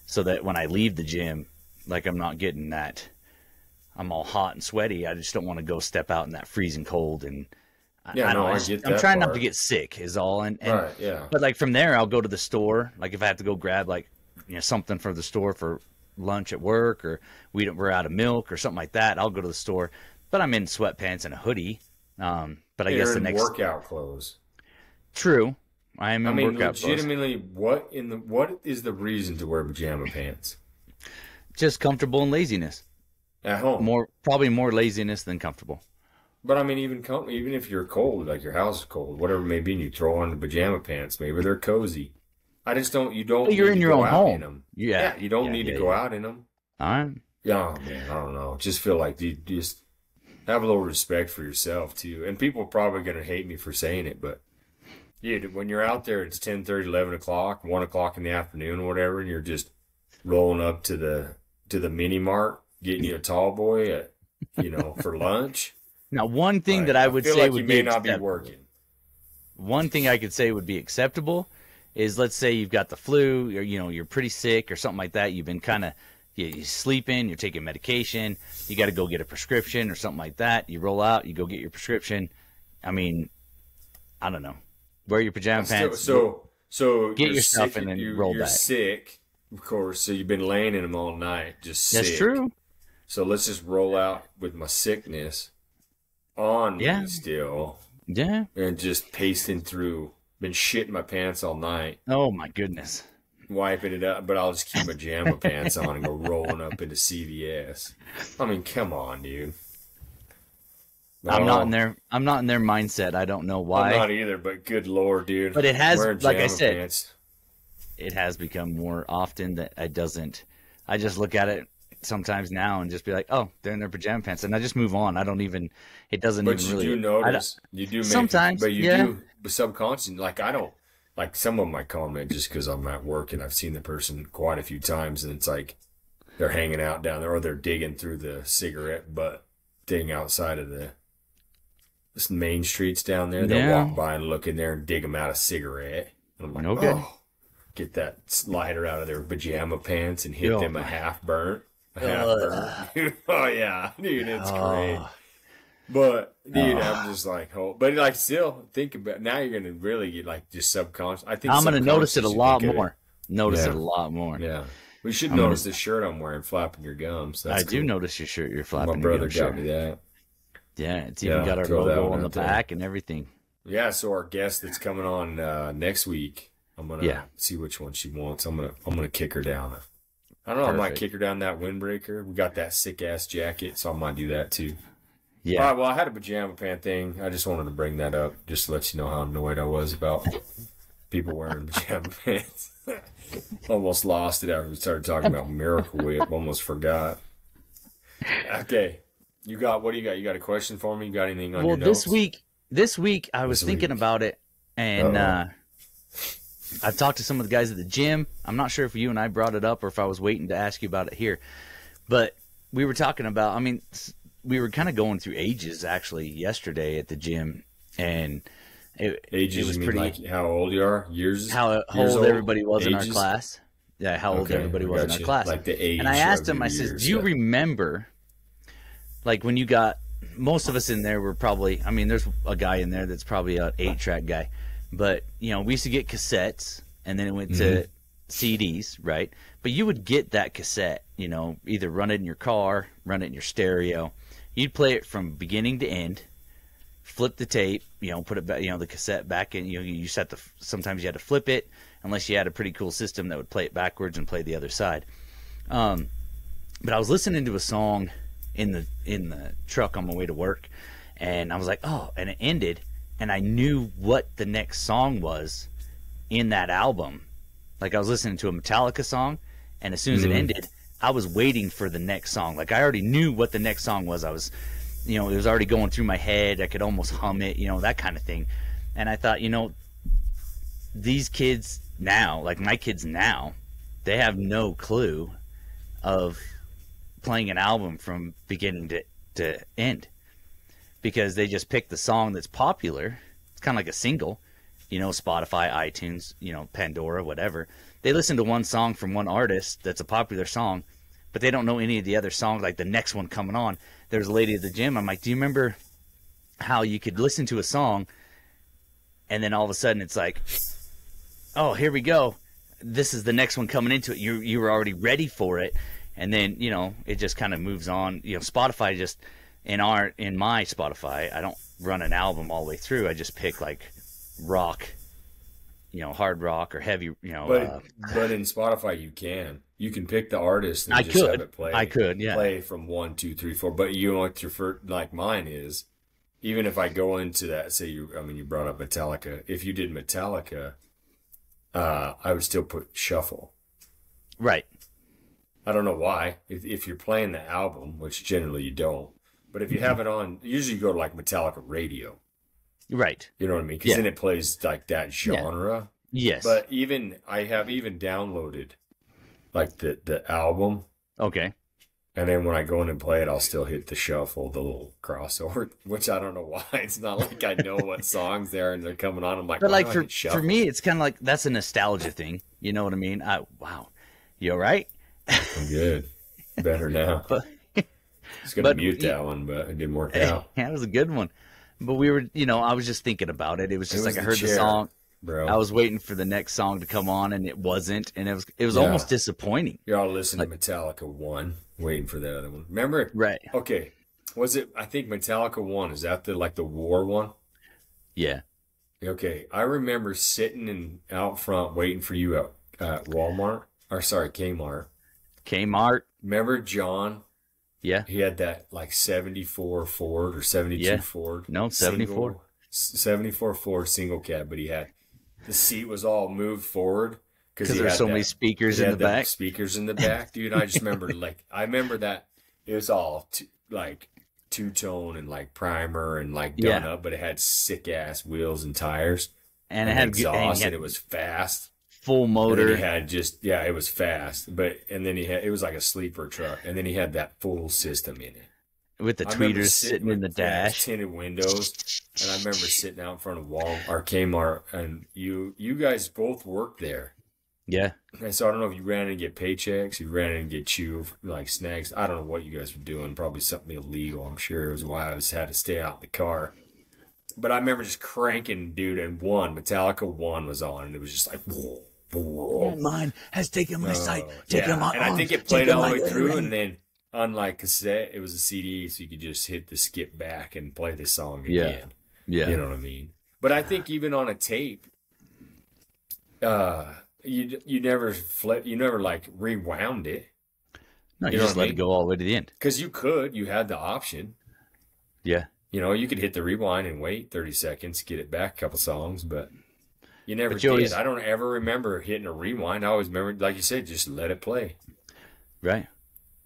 so that when I leave the gym, like I'm not getting that I'm all hot and sweaty. I just don't want to go step out in that freezing cold and I get that. I'm trying not to get sick is all. And
right, yeah.
But like from there, I'll go to the store. Like if I have to go grab like, something from the store for lunch at work, or we're out of milk or something like that, I'll go to the store. But I'm in sweatpants and a hoodie. But I guess the next
workout clothes.
True, I am in workout clothes.
Legitimately, what is the reason to wear pajama pants?
Just comfortable and laziness.
At home,
probably more laziness than comfortable.
But I mean, even if you're cold, like your house is cold, whatever it may be, and you throw on the pajama pants, maybe they're cozy. I just don't. You don't. But
you're in your own home.
In them. Yeah. You don't need to go out in them.
All right.
Yeah, man. I don't know. Just feel like you just have a little respect for yourself too. And people are probably gonna hate me for saying it, but dude, when you're out there, it's 10:30, 11 o'clock, 1 o'clock in the afternoon, or whatever, and you're just rolling up to the mini mart, getting you a tall boy for lunch.
Now, one thing that I would say would be
you may not be working.
One thing I could say would be acceptable is, let's say you've got the flu, or you're pretty sick or something like that. You've been you're sleeping, you're taking medication, you got to go get a prescription or something like that. You roll out, you go get your prescription. I mean, I don't know. Wear your pajama pants.
So
get your stuff and then roll back.
You're sick, of course. So you've been laying in them all night, just sick.
That's true.
So let's just roll out with my sickness on me still.
Yeah.
And just pasting through. Been shitting my pants all night.
Oh my goodness.
Wiping it up, but I'll just keep my pajama pants on and go rolling up into CVS. I mean, come on, dude.
I'm not in their mindset. I don't know why.
I'm not either, but good Lord, dude.
But it has, like I said,
pants.
It has become more often that I just look at it sometimes now and just be like, oh, they're in their pajama pants, and I just move on. I don't even. It doesn't even really.
But you do notice. You do
sometimes,
but you do. But subconscious, like I don't. Like some of my comment just because I'm at work and I've seen the person quite a few times, and it's like they're hanging out down there or they're digging through the cigarette butt thing outside of the main streets down there. They'll walk by and look in there and dig them out a cigarette. And I'm like, get that slider out of their pajama pants and hit them a half burnt. Oh yeah, dude, it's great. But dude, I'm just like, but like, still think about now. You're gonna really get like just subconscious. I think
I'm gonna notice it a lot more. Notice it a lot more.
Yeah, we should notice the shirt I'm wearing flapping your gums. That's
do notice your shirt. You're flapping.
My brother
your
got me that.
Yeah, it's even got our logo on the back and everything.
Yeah, so our guest that's coming on next week, I'm gonna see which one she wants. I'm gonna kick her down. I don't know. Perfect. I might kick her down that windbreaker. We got that sick ass jacket, so I might do that too. Yeah. All right, well, I had a pajama pant thing. I just wanted to bring that up just to let you know how annoyed I was about people wearing pajama pants. Almost lost it after we started talking about Miracle Whip. Almost forgot. Okay. What do you got? You got a question for me? You got anything on your notes?
This week I was thinking about it, and I've talked to some of the guys at the gym. I'm not sure if you and I brought it up or if I was waiting to ask you about it here. But we were talking about, we were kind of going through ages actually yesterday at the gym, and it was pretty. Like
how old you are, years,
how old everybody was in our class. Yeah, how old everybody was in our class.
Like the age.
And I asked him, I said, "Do you remember, like when you got most of us in there were probably, I mean, there's a guy in there that's probably an 8-track guy, but you know, we used to get cassettes, and then it went to CDs, right? But you would get that cassette, you know, either run it in your car, run it in your stereo. You'd play it from beginning to end, flip the tape, you know, put it back, you know, the cassette back in. You know, you just had to, sometimes you had to flip it, unless you had a pretty cool system that would play it backwards and play the other side. But I was listening to a song in the truck on my way to work, and I was like, oh, and it ended, and I knew what the next song was in that album. Like, I was listening to a Metallica song, and as soon as it ended, I was waiting for the next song. Like, I already knew what the next song was. I was, you know, it was already going through my head. I could almost hum it, you know, that kind of thing. And I thought, you know, these kids now, like my kids now, they have no clue of playing an album from beginning to end, because they just pick the song that's popular. It's kind of like a single, you know, Spotify, iTunes, you know, Pandora, whatever. They listen to one song from one artist that's a popular song, but they don't know any of the other songs, like the next one coming on. There's a lady at the gym, I'm like, do you remember how you could listen to a song and then all of a sudden it's like, oh, here we go, this is the next one coming into it. You were already ready for it. And then, you know, it just kind of moves on. You know, Spotify just, in my Spotify, I don't run an album all the way through. I just pick like rock, you know, hard rock or heavy, you know.
But in Spotify you can pick the artist and have it play.
I could, yeah.
Play from 1, 2, 3, 4. But you know what your first, like mine is, even if I go into that, say you brought up Metallica. If you did Metallica, I would still put shuffle.
Right.
I don't know why. If you're playing the album, which generally you don't, but if you have it on, usually you go to like Metallica radio.
Right.
You know what I mean? Because then it plays like that genre.
Yeah. Yes.
But I have downloaded like the album.
Okay.
And then when I go in and play it, I'll still hit the shuffle, the little crossover, which I don't know why. It's not like I know what songs there and they're coming on. I'm like,
but like for me, it's kind of like, that's a nostalgia thing. You know what I mean? Wow. You all right?
I'm good. Better now. Just going to mute that one, but it didn't work out.
Yeah, it was a good one. But we were, you know, I was just thinking about it. It was just like I heard the song.
Bro.
I was waiting for the next song to come on, and it wasn't. And it was almost disappointing.
You're all listening to Metallica 1, waiting for the other one. Remember?
Right.
Okay. Was it, I think Metallica 1, is that the war one?
Yeah.
Okay. I remember sitting out front waiting for you at Walmart. Or sorry, Kmart. Remember John?
Yeah.
He had that like 74 Ford or 72 Ford.
No, 74.
74 Ford single cab, but the seat was all moved forward
because there were so many speakers in the back.
Speakers in the back, dude. I just remember I remember that it was all like two-tone and like primer and like done up, but it had sick ass wheels and tires
and it had
exhaust and it was fast.
Full motor.
And he had it was fast, and then it was like a sleeper truck, and then he had that full system in it
with the tweeters sitting in the dash,
tinted windows, and I remember sitting out in front of Kmart, and you guys both worked there.
Yeah.
And so I don't know if you ran in and get paychecks, you ran in and get like snacks. I don't know what you guys were doing. Probably something illegal. I'm sure it was why I had to stay out in the car. But I remember just cranking, dude, and Metallica 1 was on, and it was just like, whoa.
Mine has taken my sight, taken my arms.
And I think it played all the way through, and then unlike cassette, it was a CD, so you could just hit the skip back and play the song again.
Yeah.
You know what I mean? But I think even on a tape, you never like rewound it.
No, you just let it go all the way to the end.
Because you had the option.
Yeah.
You know, you could hit the rewind and wait 30 seconds, get it back a couple songs, but you never did. I don't ever remember hitting a rewind. I always remember, like you said, just let it play.
Right.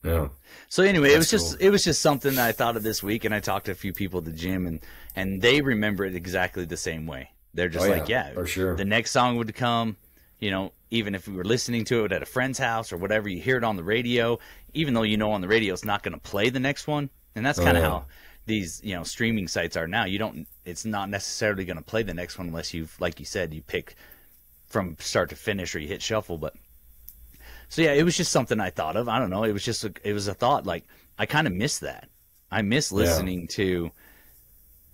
Yeah.
So anyway, it was just something that I thought of this week, and I talked to a few people at the gym, and they remember it exactly the same way. They're just
for sure.
The next song would come, you know, even if we were listening to it at a friend's house or whatever, you hear it on the radio, even though you know on the radio it's not going to play the next one. And that's kind of how these, you know, streaming sites are now. It's not necessarily going to play the next one unless like you said, you pick from start to finish or you hit shuffle. But so yeah, it was just something I thought of. I don't know. It was a thought. Like I kind of miss that. I miss listening to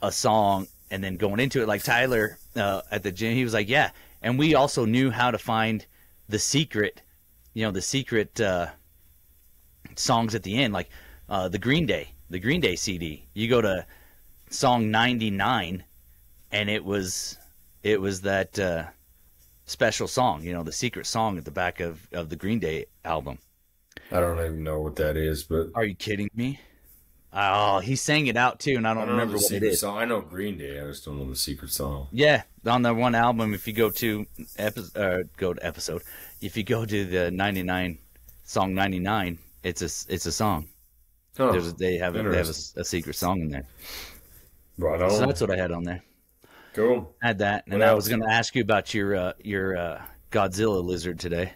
a song and then going into it. Like Tyler at the gym, he was like, yeah. And we also knew how to find the secret, songs at the end, like the Green Day CD. You go to song 99, and it was that special song, the secret song at the back of the Green Day album.
I don't even know what that is, but
are you kidding me? Oh, he sang it out too, and I don't remember what it is.
Song. I know Green Day, I just don't know the secret song.
Yeah, on the one album, if you go to episode, if you go to the 99 song 99, it's a song. Oh, they have a secret song in there.
Right on.
So that's what I had on there.
Cool.
I had that, and I was going to ask you about your Godzilla lizard today.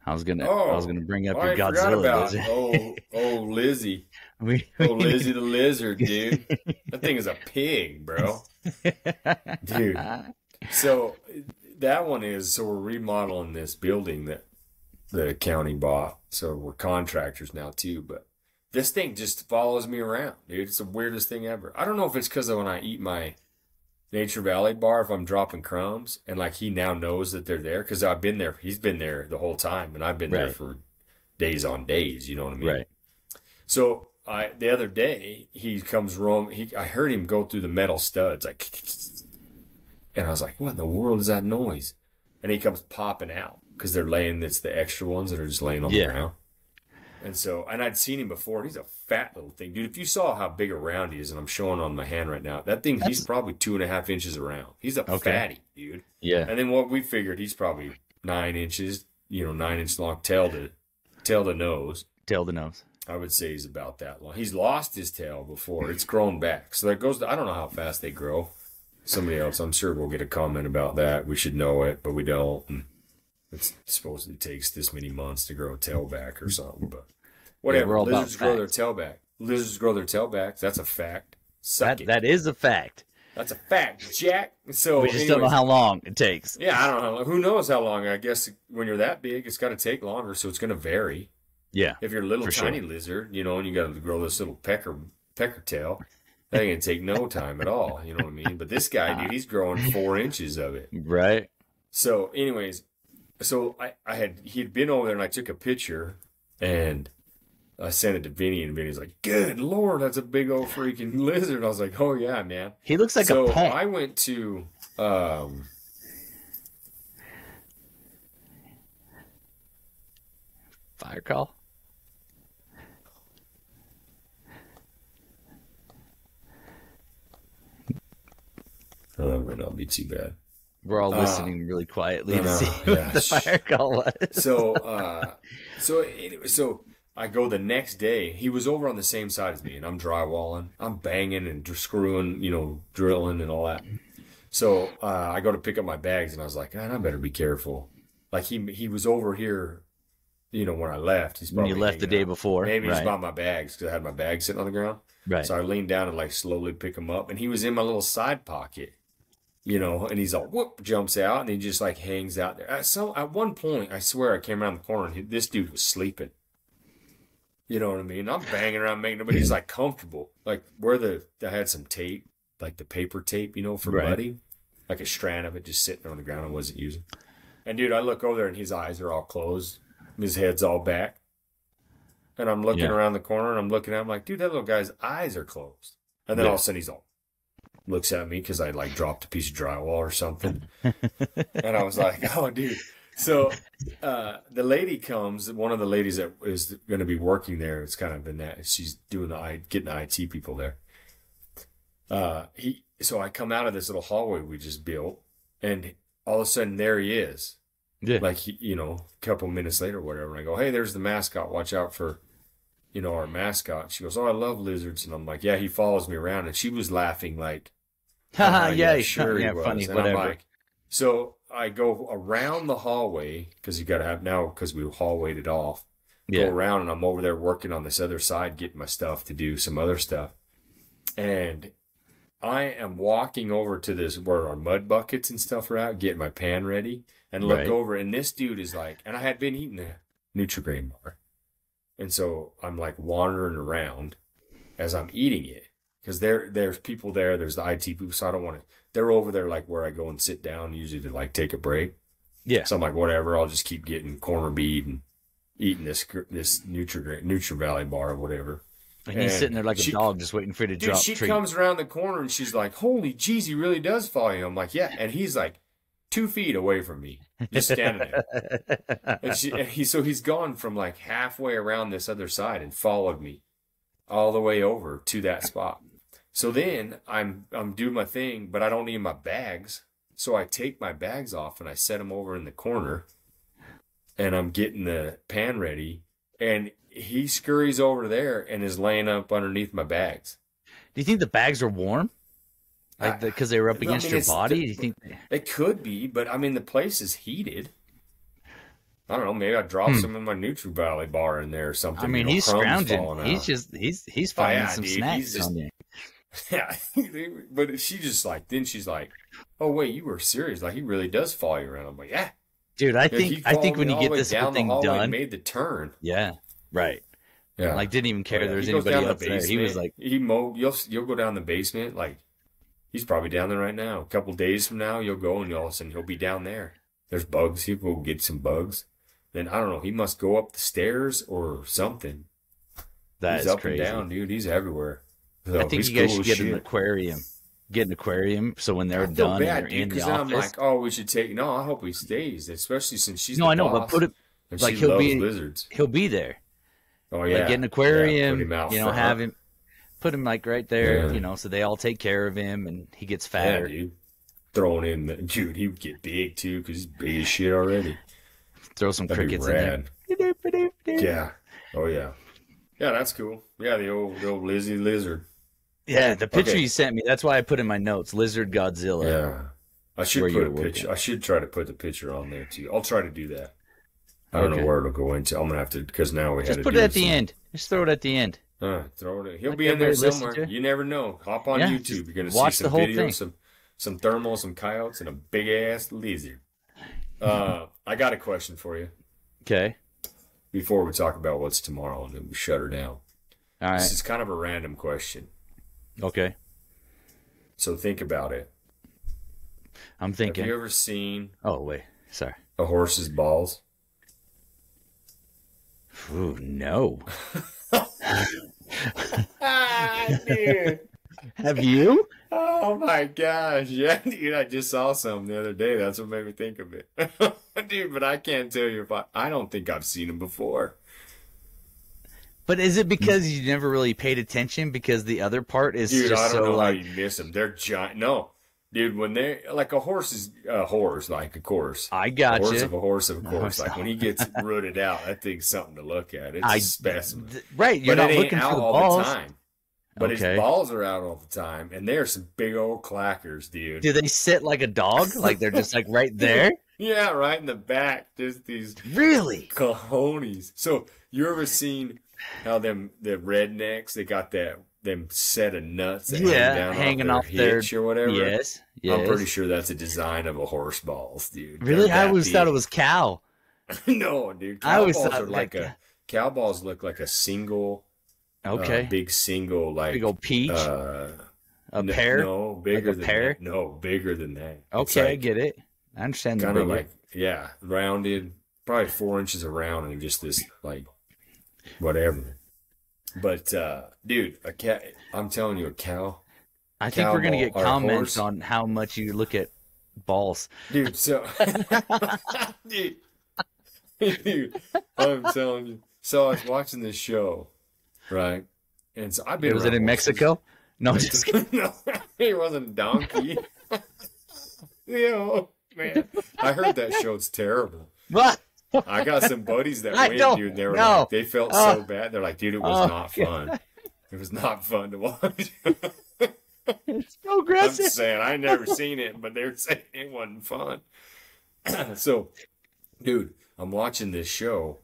I was gonna bring up your Godzilla lizard. Oh, Lizzie. Lizzie the lizard, dude. That thing is a pig, bro. Dude. So that one is, we're remodeling this building that the county bought. So we're contractors now too, but this thing just follows me around, dude. It's the weirdest thing ever. I don't know if it's because of when I eat my Nature Valley bar, if I'm dropping crumbs, and like he now knows that they're there because I've been there. He's been there the whole time, and I've been there for days on days. You know what I mean? Right. So the other day he comes roaming. I heard him go through the metal studs, like, and I was like, "What in the world is that noise?" And he comes popping out because they're laying. It's the extra ones that are just laying on the ground. And I'd seen him before. He's a fat little thing, dude. If you saw how big around he is, and I'm showing on my hand right now, that thing, he's probably 2.5 inches around. He's a fatty, dude. Yeah. And then what we figured, he's probably 9 inches, 9-inch long, tail to nose. Tail to nose. I would say he's about that long. He's lost his tail before. It's grown back. So that goes I don't know how fast they grow. Somebody else, I'm sure we'll get a comment about that. We should know it, but we don't. And it supposedly takes this many months to grow a tail back or something, but whatever. Yeah, lizards grow their tail back. Lizards grow their tail back. That's a fact. That is a fact. That's a fact, Jack. So we just don't know how long it takes. Yeah, I don't know. Who knows how long? I guess when you're that big, it's got to take longer, so it's going to vary. Yeah. If you're a little tiny lizard, and you got to grow this little pecker tail, that ain't going to take no time at all. You know what I mean? But this guy, dude, he's growing 4 inches of it. Right. So, anyways. So he'd been over there, and I took a picture, and I sent it to Vinny, and Vinny's like, "Good Lord, that's a big old freaking lizard." I was like, "Oh yeah, man." He looks like a pet. So I went to fire call. Oh, that might not be too bad. We're all listening really quietly to see what the fire call was. So I go the next day. He was over on the same side as me, and I'm drywalling. I'm banging and screwing, drilling and all that. So I go to pick up my bags, and I was like, I better be careful. Like he was over here, when I left. He's probably when you left the day before. Maybe he's bought my bags because I had my bags sitting on the ground. Right. So I leaned down and slowly pick him up, and he was in my little side pocket. And he's all whoop, jumps out, and he just hangs out there. So at one point, I swear, I came around the corner, and this dude was sleeping. You know what I mean? I'm banging around making him, but he's comfortable. I had some tape, the paper tape, for muddy, a strand of it just sitting on the ground I wasn't using. And dude, I look over there, and his eyes are all closed, and his head's all back. And I'm looking around the corner, and I'm looking at him like, dude, that little guy's eyes are closed. And then all of a sudden, he's all looks at me because I dropped a piece of drywall or something. And I was like, oh, dude. So the lady comes, one of the ladies that is going to be working there, it's kind of been that, she's doing getting the IT people there. So I come out of this little hallway we just built, and all of a sudden there he is. Yeah. A couple minutes later or whatever. And I go, hey, there's the mascot. Watch out for, our mascot. She goes, oh, I love lizards. And I'm like, yeah, he follows me around. And she was laughing yeah, sure he was. Funny, and whatever. I'm like, so I go around the hallway because you got to have now because we hallwayed it off. Go around, and I'm over there working on this other side, getting my stuff to do some other stuff. And I am walking over to this where our mud buckets and stuff are out, getting my pan ready, and look over, and this dude is and I had been eating a Nutri-Grain bar. And so I'm wandering around,
as I'm eating it. Because there's people there, there's the IT people, so I don't want to. They're over there like where I go and sit down usually to like take a break.
Yeah.
So I'm like, whatever, I'll just keep getting corned beef and eating this Nutri-Valley bar or whatever.
And he's sitting there like a dog just waiting for you to drop.
She comes around the corner and she's like, holy jeez, he really does follow you. I'm like, yeah. And he's like 2 feet away from me, just standing there. So he's gone from like halfway around this other side and followed me all the way over to that spot. So then I'm doing my thing, but I don't need my bags. So I take my bags off and I set them over in the corner, and I'm getting the pan ready, and he scurries over there and is laying up underneath my bags.
Do you think the bags are warm? Like because they were up against your body? Do you think
it could be, but I mean the place is heated. I don't know. Maybe I dropped some of my Nutri-Valley bar in there or something.
I mean, he's scrounging. He's finding some snacks on there.
Yeah, but she's like, oh wait, you were serious? Like he really does follow you around. I'm like, yeah,
dude. I think when you get this whole thing done,
made the turn.
Yeah, right.
Yeah,
like didn't even care there was anybody up there. He was like,
you'll go down the basement. Like he's probably down there right now. A couple days from now, you'll go and all of a sudden he'll be down there. There's bugs. He'll go get some bugs. Then I don't know. He must go up the stairs or something.
That's
he's up
crazy.
and down, dude. He's everywhere. So
I think you guys should get an aquarium. Get an aquarium so when they're done, they're in the office.
I'm like, oh, we should take. No, I hope he stays, especially since she's.
No, I know, but put it like he'll be
lizards.
He'll be there.
Oh yeah,
like get an aquarium.
Put him out
front. Have him. Put him like right there, so they all take care of him and he gets fatter.
Yeah, dude. Throwing in, dude, he would get big too because he's big as shit already.
Throw some crickets in there.
Yeah. Oh yeah. Yeah, that's cool. Yeah, the old Lizzie lizard.
Yeah, the picture you sent me. That's why I put in my notes, Lizard Godzilla.
Yeah, I should put a picture. I should try to put the picture on there too. I'll try to do that. I don't know where it'll go into. I'm gonna have to because now we had to
just put it at the end. Just throw it at the end.
Throw it. He'll be in there somewhere. You never know. Hop on YouTube. You're gonna see some videos, some thermals, some coyotes, and a big ass lizard. I got a question for you.
Okay.
Before we talk about what's tomorrow, and then we shut her down.
All right.
This is kind of a random question.
Okay.
So think about it.
I'm thinking.
Have you ever seen?
Oh wait, sorry.
A horse's balls?
Ooh, no.
Dude.
Have you?
Oh my gosh, yeah, dude! I just saw some the other day. That's what made me think of it, dude. But I can't tell you if I don't think I've seen them before.
But is it because you never really paid attention? Because the other part is
dude,
just
I don't
so
know
like
how you miss them. They're giant. No, dude, when they like a horse is a horse, like of course.
I got
you.
A
horse of course. Like when he gets rooted out, that thing's something to look at. It's a specimen.
Right, you're not looking for the balls.
The time. But his balls are out all the time, and they're some big old clackers, dude.
Do they sit like a dog? Like they're just like right there?
Yeah, right in the back. Just these
really
cojones. So you ever seen how the rednecks, they got them set of nuts that hanging off their hitch or whatever?
Yes.
I'm pretty sure that's a design of a horse balls, dude.
Really? I always thought it was cow.
No, dude.
I always thought
cow balls look like a single.
Okay.
Big single, like
big old peach. A pear.
No, bigger
like
than
pear.
That. No, bigger than that.
Okay, I get it. I understand.
Kind of like rounded, probably 4 inches around, and just this like whatever. But dude, a cat. I'm telling you, a cow.
I think we're gonna get comments on how much you look at balls,
dude. So, dude, I'm telling you. So I was watching this show. Right, and so I've been.
Was it in Mexico? No, just kidding.
No, it wasn't a donkey. Man, I heard that show's terrible.
What?
I got some buddies that went, dude. And they were like, they felt so bad. They're like, dude, it was not fun. It was not fun to watch.
It's so aggressive.
I'm saying I never seen it, but they're saying it wasn't fun. So, dude, I'm watching this show.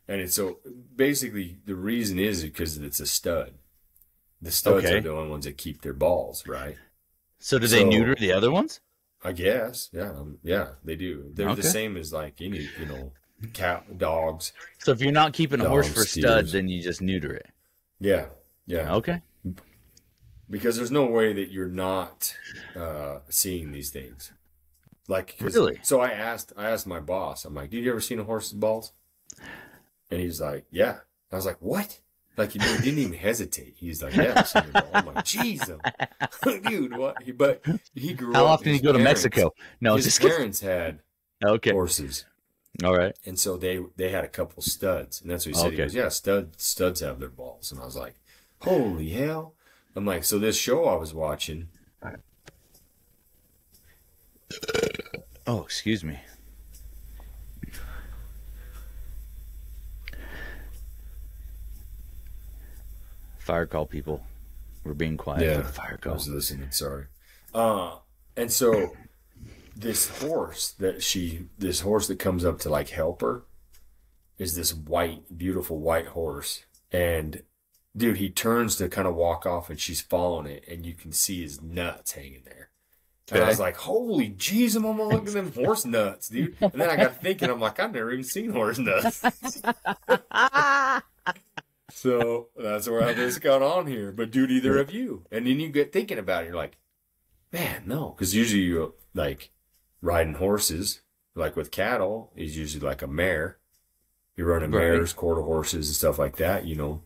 And it's so basically the reason is because it's a stud. The studs are the only ones that keep their balls, right?
So do they neuter the other ones?
I guess, yeah, they do. They're the same as like any, cat, dogs.
So if you're not keeping a horse for stud, then you just neuter it.
Yeah.
Okay.
because there's no way that you're not seeing these things. Like,
really?
So I asked my boss, I'm like, "Did you ever seen a horse's balls?" And he's like, "Yeah." I was like, "What?" Like, he didn't even hesitate. He's like, "Yeah, I've seen your ball." I'm like, "Jesus, dude, what?" But he grew up.
How often do you go to Mexico? No,
his parents had horses.
All right.
And so they had a couple studs, and that's what he said. He goes, "Yeah, studs have their balls." And I was like, "Holy hell!" I'm like, so this show I was watching.
Oh, excuse me. Fire call, people. We're being quiet.
Yeah,
for the fire call.
I was listening. Sorry. And so this horse that comes up to like help her is this beautiful white horse. And dude, he turns to kind of walk off, and she's following it, and you can see his nuts hanging there. And I was like, "Holy jeez, I'm gonna look at them horse nuts, dude." And then I got thinking, I'm like, "I've never even seen horse nuts." So that's where this got on here. But dude, either of you. And then you get thinking about it, you're like, man, no. Because usually you like riding horses, like with cattle, is usually like a mare. You're running mares, quarter horses, and stuff like that, you know.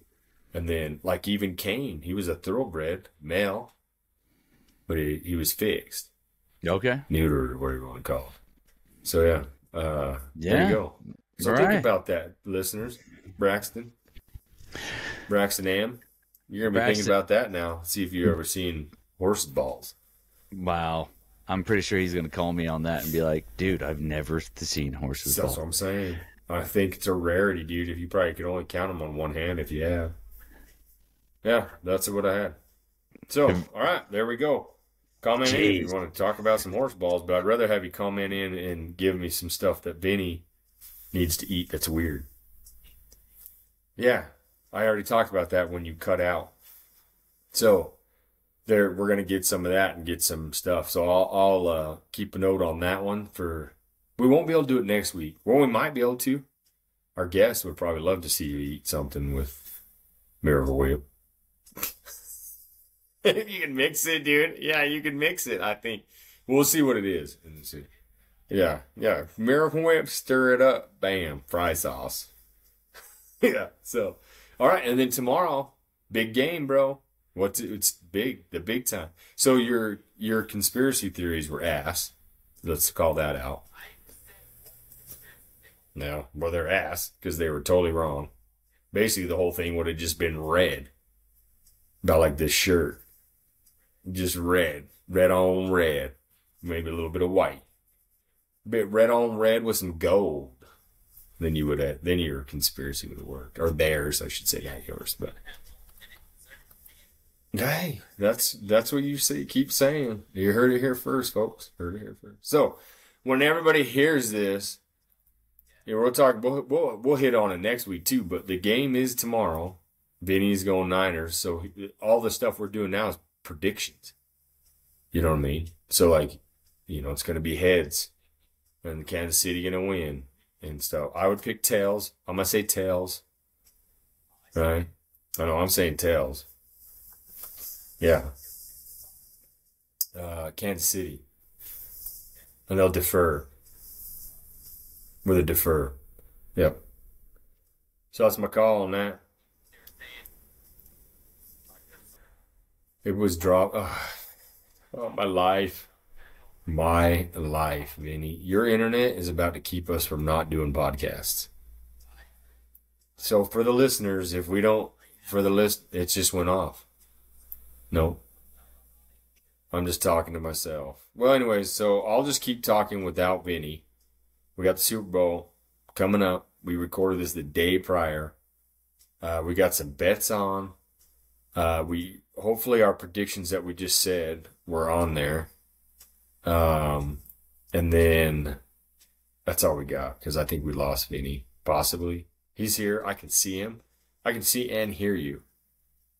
And then, like, even Kane, he was a thoroughbred male, but he was fixed.
Okay.
Neutered, or whatever you want to call it. So, there you go. So think about that, listeners. Braxton M. You're going to be thinking about that now. See if you've ever seen horse balls.
Wow. I'm pretty sure he's going to call me on that and be like, "Dude, I've never seen horses balls."
That's what I'm saying. I think it's a rarity, dude. If you probably could only count them on one hand if you have. Yeah, that's what I had. So, all right, there we go. Comment in if you want to talk about some horse balls, but I'd rather have you comment in and give me some stuff that Vinny needs to eat that's weird. Yeah, I already talked about that when you cut out. So, we're going to get some of that and get some stuff. So, I'll keep a note on that one for... We won't be able to do it next week. Well, we might be able to. Our guests would probably love to see you eat something with Miracle Whip. If you can mix it, dude. Yeah, you can mix it, I think. We'll see what it is. Yeah. Miracle Whip, stir it up. Bam. Fry sauce. Yeah. So, all right. And then tomorrow, big game, bro. It's big. The big time. So your conspiracy theories were ass. Let's call that out. No, well, they're ass because they were totally wrong. Basically, the whole thing would have just been red. About like this shirt. Just red. Red on red. Maybe a little bit of white. A bit red on red with some gold. Then your conspiracy would have worked. Or theirs, I should say, not yours. But hey, that's what you say. Keep saying. You heard it here first, folks. Heard it here first. So when everybody hears this, we'll talk. We'll hit on it next week too. But the game is tomorrow. Vinny's going Niners. So all the stuff we're doing now is predictions. You know what I mean? So like, it's going to be heads, and Kansas City going to win and stuff. I would pick tails. I'm going to say tails. Right? I know I'm saying tails. Yeah. Kansas City. And they'll defer. With a defer. Yep. So that's my call on that. It was dropped. Oh, my life. My life, Vinny. Your internet is about to keep us from not doing podcasts. So for the listeners, if we don't, for the list, it just went off. No. I'm just talking to myself. Well, anyways, so I'll just keep talking without Vinny. We got the Super Bowl coming up. We recorded this the day prior. We got some bets on. Hopefully our predictions that we just said were on there. And then that's all we got, because I think we lost Vinny, possibly. He's here. I can see him. I can see and hear you.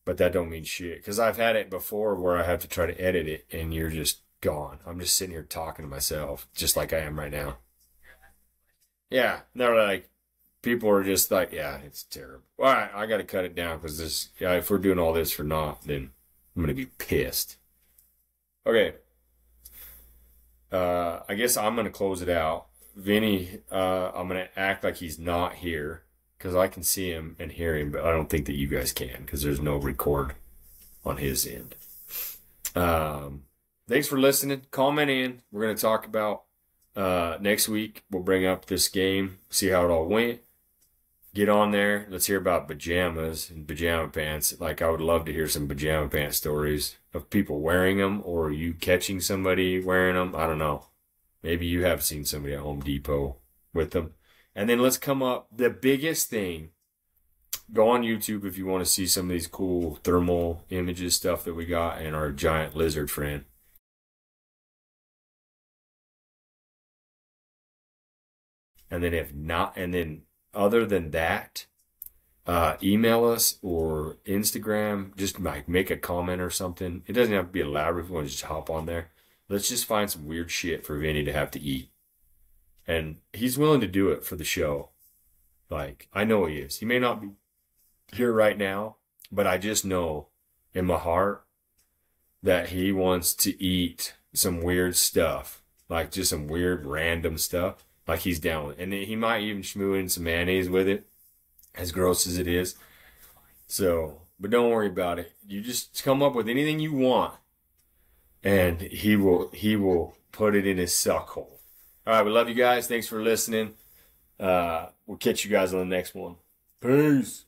But that don't mean shit, because I've had it before where I have to try to edit it and you're just gone. I'm just sitting here talking to myself, just like I am right now. Yeah, they're like, people are just like, yeah, it's terrible. All right, I got to cut it down because if we're doing all this for naught, then I'm gonna be pissed. Okay. I guess I'm gonna close it out. Vinny, I'm gonna act like he's not here because I can see him and hear him, but I don't think that you guys can because there's no record on his end. Thanks for listening. Comment in. We're gonna talk about next week. We'll bring up this game, see how it all went. Get on there. Let's hear about pajamas and pajama pants. Like, I would love to hear some pajama pants stories of people wearing them or you catching somebody wearing them. I don't know. Maybe you have seen somebody at Home Depot with them. And then let's come up. The biggest thing, go on YouTube if you want to see some of these cool thermal images stuff that we got and our giant lizard friend. And then if not, and then other than that, email us or Instagram, just like make a comment or something. It doesn't have to be elaborate if you want to just hop on there. Let's just find some weird shit for Vinny to have to eat. And he's willing to do it for the show. Like, I know he is. He may not be here right now, but I just know in my heart that he wants to eat some weird stuff. Like, just some weird random stuff. Like, he's down with it. And he might even schmoo in some mayonnaise with it, as gross as it is. So, but don't worry about it. You just come up with anything you want, and he will put it in his suck hole. All right, we love you guys. Thanks for listening. We'll catch you guys on the next one. Peace.